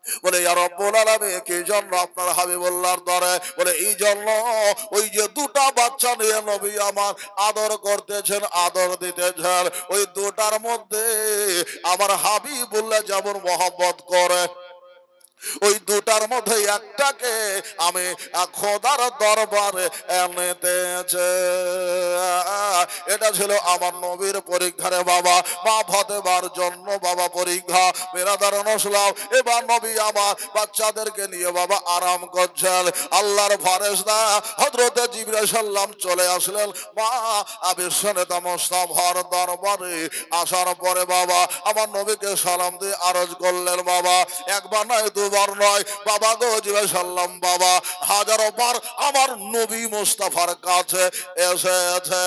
বলে ইয়া রব্বুল আলামিন, কি জন্য আপনার হাবিবুল্লাহর দরে? বলে এই জন্য, ওই যে দুটা বাচ্চা নিয়ে নবী আমার আদর করতেছেন, আদর দিতেছেন, ওই দুটার মধ্যে আমার হাবিবুল্লাহ যেমন মহব্বত করে, ওই দুটার মধ্যে একটাকে আমি খোদার দরবারে এনেতেছে। এটা ছিল আমার নবীর পরীক্ষা রে বাবা, মা ফাতেমার জন্য বাবা পরীক্ষা। বেরাদার নসলাম, এবার নবী আমার বাচ্চাদেরকে নিয়ে বাবা আরাম করছেন। আল্লাহর ফেরেশতা হযরতে জিবরাইল সাল্লাম চলে আসলেন মা বিশ্বনেতা মুস্তাফার দরবারে। আসার পরে বাবা আমার নবীকে সালাম দিয়ে আরজ করলেন, বাবা একবার নয় দুবার নয় বাবা গো জিবরাইল সাল্লাম বাবা হাজারো বার আমার নবী মুস্তাফার কাছে এসেছে।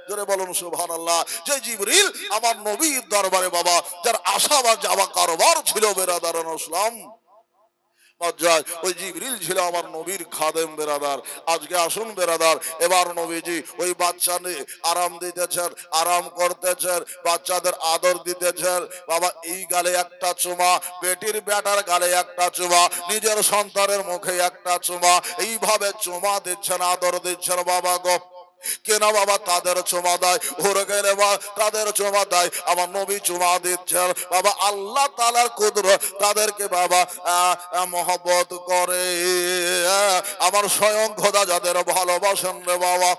জোরে বলুন সুবহানাল্লাহ। যে জিবরিল আমার নবীর দরবারে বাবা যার আশা বা যাওয়া কারবার ছিল বেরাদারান ইসলাম, ওই জিবরিল ছিল আমার নবীর খাদেম বেরাদার। আজকে আসুন বেরাদার, এবার নবীজি ওই বাচ্চা নিয়ে আরাম দিতেছেন, আরাম করতেছেন, বাচ্চাদের আদর দিতেছেন। বাবা এই গালে একটা চুমা, বেটির বেটার গালে একটা চুমা, নিজের সন্তানের মুখে একটা চুমা, এইভাবে চুমা দিচ্ছেন, আদর দিচ্ছেন বাবা গো। কেনা বাবা তাদের চুমা দেয়, ওরে গেলে তাদের চুমা দেয়, আমার নবী চুমা দিচ্ছেন বাবা। আল্লাহ তাআলার কুদরত তাদেরকে বাবা মহব্বত করে। আমার স্বয়ং খোদা যাদের ভালোবাসেন রে বাবা,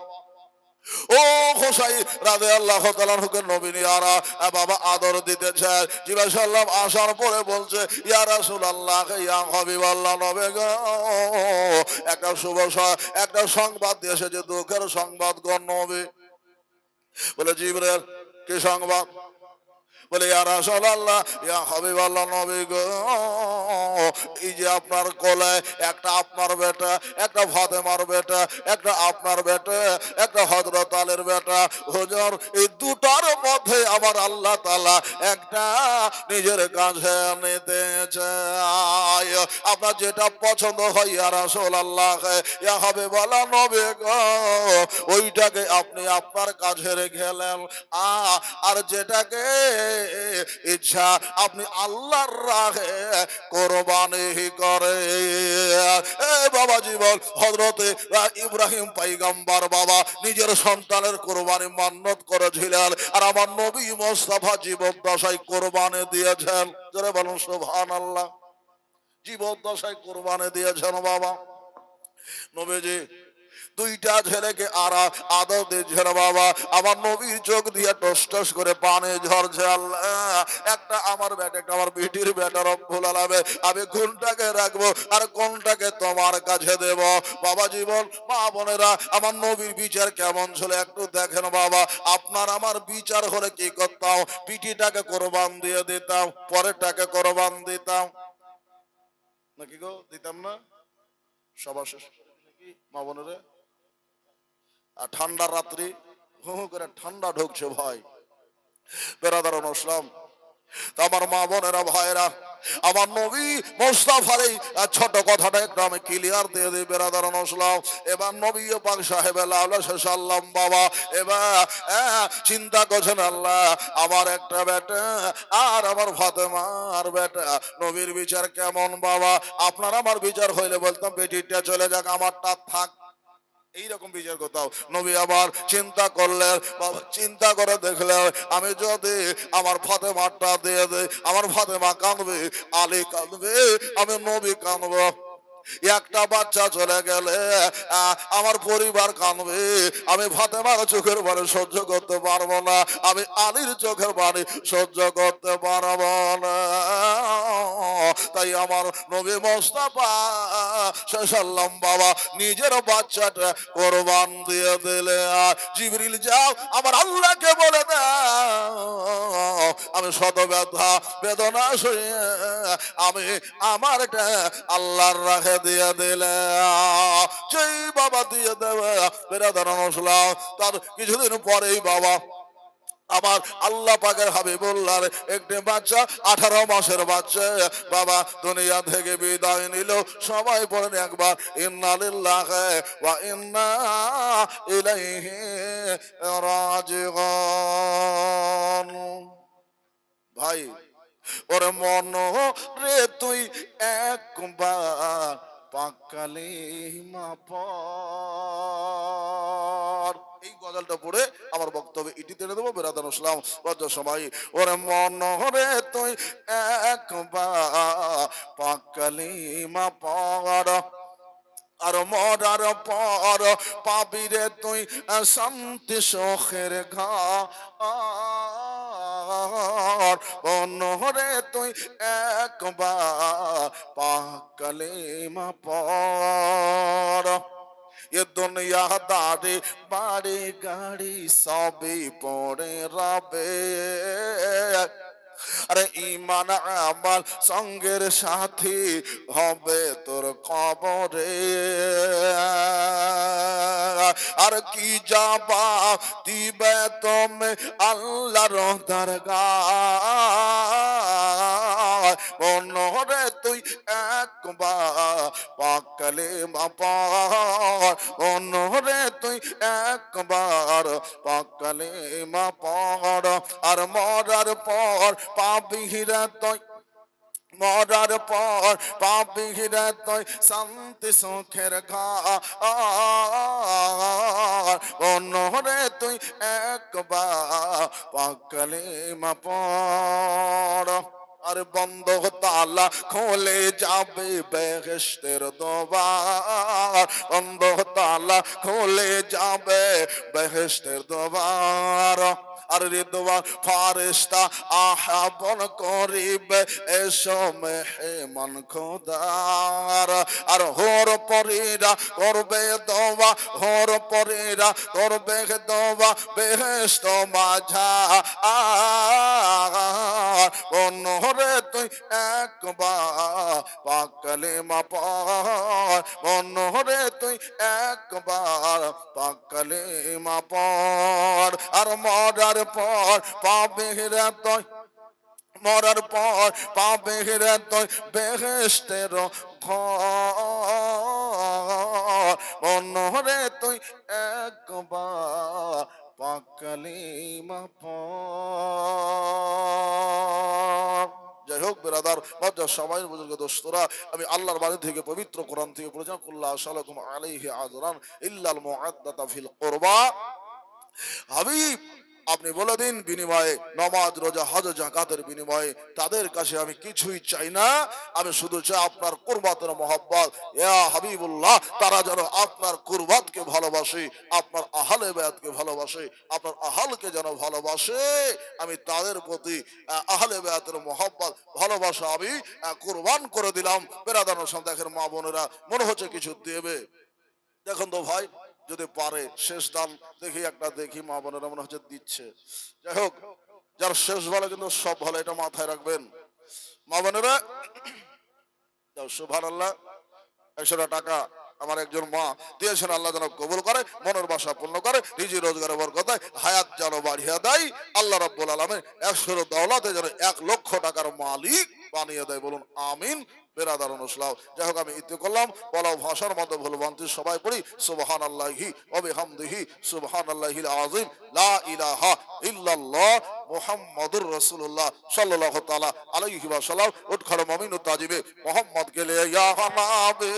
ও হোসাই রাদিয়াল্লাহু তাআলা হুকে নবী নিয়ারা বাবা আদর দিতেছে। জিবরাইল সাল্লাম আসার পরে বলছে, ইয়া রাসূলুল্লাহ, ইয়া হাবিবাল্লাহ, নবী গো একটা শুভ একটা সংবাদ দিয়ে এসেছে, দুঃখের সংবাদ গো নবী। বলে জিবরাইল, কি সংবাদ? বলে ইয়া রাসূলুল্লাহ, ইয়া হাবিবাল্লাহ, নবী গো এই যে আপনার কোলে একটা আপনার বেটা, একটা ফাতেমার বেটা, একটা আপনার বেটা, একটা হযরত আলীর বেটা, হুজুর এই দুটার মধ্যে আমার আল্লাহ তাআলা একটা নিজের কাছে নিতে চায়। আপনার যেটা পছন্দ হয় ইয়া রাসূলুল্লাহ, ইয়া হাবিবাল্লাহ, নবী গো ওইটাকে আপনি আপনার কাছে রেখেলেন, আর যেটাকে ইচ্ছা আপনি আল্লাহর রাহে কোরবানি করে। বাবা জীবন হযরতে ইব্রাহিম পয়গম্বর বাবা নিজের সন্তানের কোরবানি মান্নত করেছিলেন, আর আমার নবী মুস্তাফা জীবন দশায় কোরবানি দিয়েছেন। যারা বলুন সুবহানাল্লাহ। জীবন দশায় কোরবানি দিয়েছেন বাবা নবীজি। দুইটা ছেলেকে আদর দিয়েছেন বাবা। আমার নবীর চোখ দিয়ে টস টস করে পানি ঝরছে। আল্লাহ, একটা আমার বেটা, একটা আমার বিটির বেটা, রব্বুল আলামিন আমি কোনটাকে রাখবো আর কোনটাকে তোমার কাছে দেব? বাবা জীবন মা বোনেরা, আমার নবীর বিচার কেমন ছিল একটু দেখেন বাবা। আপনার আমার বিচার হলে কি করতাম? বিটিটাকে কোরবান দিয়ে দিতাম, পরেরটাকে কোরবান দিতাম নাকি গো? দিতাম না? সবার শেষ মা বোনেরা, আর ঠান্ডা রাত্রি হু হু করে ঠান্ডা ঢুকছে ভাই বেরাদারান ইসলাম। তা আমার মা বোনেরা ভাইরা, আমার নবী মুস্তাফার এই ছোট কথাটা একটু আমি ক্লিয়ার দিয়ে দিই বেরাদারান ইসলাম। এবার নবী পাক সাহেব সাল্লাম বাবা এবার চিন্তা করছেন, আল্লাহ আমার একটা বেটা আর আমার ফাতেমার বেটা, নবীর বিচার কেমন বাবা? আপনার আমার বিচার হইলে বলতাম বেটিটা চলে যাক, আমারটা থাক, এইরকম বিচার কোথাও। নবী আবার চিন্তা করলেন, বাবা চিন্তা করে দেখলেন আমি যদি আমার ফাতেমাটা দিয়ে দেই, আমার ফাতেমা কাঁদবে, আলী কাঁদবে, আমি নবী কাঁদবো। একটা বাচ্চা চলে গেলে আমার পরিবার কাঁদবে, আমি ফাতেমার চোখের পানি সহ্য করতে পারবো না, আমি আলীর চোখের পানি সহ্য করতে পারবো না। তাই আমার নবী মুস্তাফা সাল্লাম বাবা নিজের বাচ্চাটা কোরবান দিয়ে দিলে। জিবরিল যাও আমার আল্লাহকে বলে দাও আমি শত ব্যথা বেদনা সয়ে আমি আমারটা আল্লাহর রাখে দিয়ে দিলে। যেই বাবা দিয়ে দেবে বেরাদারান ইসলাম, তার কিছুদিন পরেই বাবা আমার আল্লাহ পাকের হাবিবুল্লাহর একটি বাচ্চা 18 মাসের বাচ্চা বাবা দুনিয়া থেকে বিদায় নিল। সবাই বলেন একবার ইন্না লিল্লাহি ওয়া ইন্না ইলাইহি রাজিউন। ভাই ওরে মন রে তুই ইসলাম বদ্ধ সবাই ওরে মন রে তুই একবার পাক কালিমা পড় আর মরার পর পাবি রে তুই শান্তি সুখের ঘর রে তুই একবার পাক কালিমা পড় এ দুনিয়া দাড়ি বাড়ি গাড়ি সবই পড়ে রবে আরে ইমান আমল সঙ্গের সাথী হবে তোর কবরে আর কি জবাব দিবে তুমি আল্লাহর দরগায় মনরে তুই একবার পাক কালিমা পড় মনরে তুই একবার পাক কালিমা পড় আর মরার পর পাবি রে তুই মরার পর পাবি রে তুই শান্তি সুখের ঘর রে তুই একবার পাক কালিমা পড় আর বন্ধ তালা খোলে যাবে বেহেশতের দোবার বন্ধ তালা খোলে যাবে বেহেশতের দোবার আর রিদওয়ান ফারিস্তা আহ্বান করিবে এসো মেহমান খোদার আর হোর পরীরা করবে দোয়া হোর পরীরা করবে দোয়া বেহেশত মাঝা রে তুই একবার পাক কালিমা পড় রে তুই একবার পাক কালিমা পড় আর মরার পর পাবে রে তুই মরার পর পাবে রে তুই বেহেশতের ঘর রে তুই একবার পাক কালিমা পড় যাই হোক বেরাদার বাজার সবাই বুজুর্গ দোস্তরা আমি আল্লাহর বাড়ি থেকে পবিত্র কোরআন থেকে পড়েছি কুল্লা সালাকুম আলাইহি আজরান ইল্লাল মুআদ্দাতা ফিল কুরবা হাবিব আপনি বলে দিন বিনিময়ে নামাজ রোজা হজ যাকাতের বিনিময়ে তাদের কাছে আমি কিছুই চাই না আমি শুধু চাই আপনার কুরবাতের মহব্বত ইয়া হাবিবুল্লাহ তারা যেন আপনার কুরবাতকে ভালোবাসে আপনার আহলে বায়াতকে ভালোবাসে আপনার আহলকে যেন ভালোবাসে আমি তাদের প্রতি আহলে বায়াতের মহব্বত ভালোবাসা আমি কুরবান করে দিলাম বেরাদানোর সামনে দেখেন মা বোনেরা মনে হচ্ছে কিছু দেবে দেখুন তো ভাই যদি পারে শেষ দান দেখি একটা দেখি মা বোনেরা মনে হচ্ছে দিচ্ছে যাই হোক যার শেষ ভালো কিন্তু সব ভালো এটা মাথায় রাখবেন মা বোনেরা সুবহানাল্লাহ 100 টাকা আমার একজন মা দিয়েছেন আল্লাহ যেন কবুল করে মনের বাসা পূর্ণ করে রিজি রোজগারের বরকতায় হায়াত যেন বাড়িয়ে দেয় আল্লাহ রাব্বুল আলামিন 100 দৌলতে যেন 1 লক্ষ টাকার মালিক বানিয়ে দেয় বলুন আমিন বেরাদার অনুসলাম যাই হোক আমি ইতি করলাম বলা ভাষার মধ্যে ভুলভ্রান্তি সবাই পড়ি সুবহানাল্লাহি ওয়া বিহামদিহি সুবহানাল্লাহিল আযীম লা ইলাহা ইল্লাল্লাহ মুহাম্মাদুর রাসূলুল্লাহ সাল্লাল্লাহু তাআলা আলাইহি ওয়া সাল্লাম উঠখার মুমিন ও তাজিবে মুহাম্মদ কে লিয়ে ইয়া হানাবি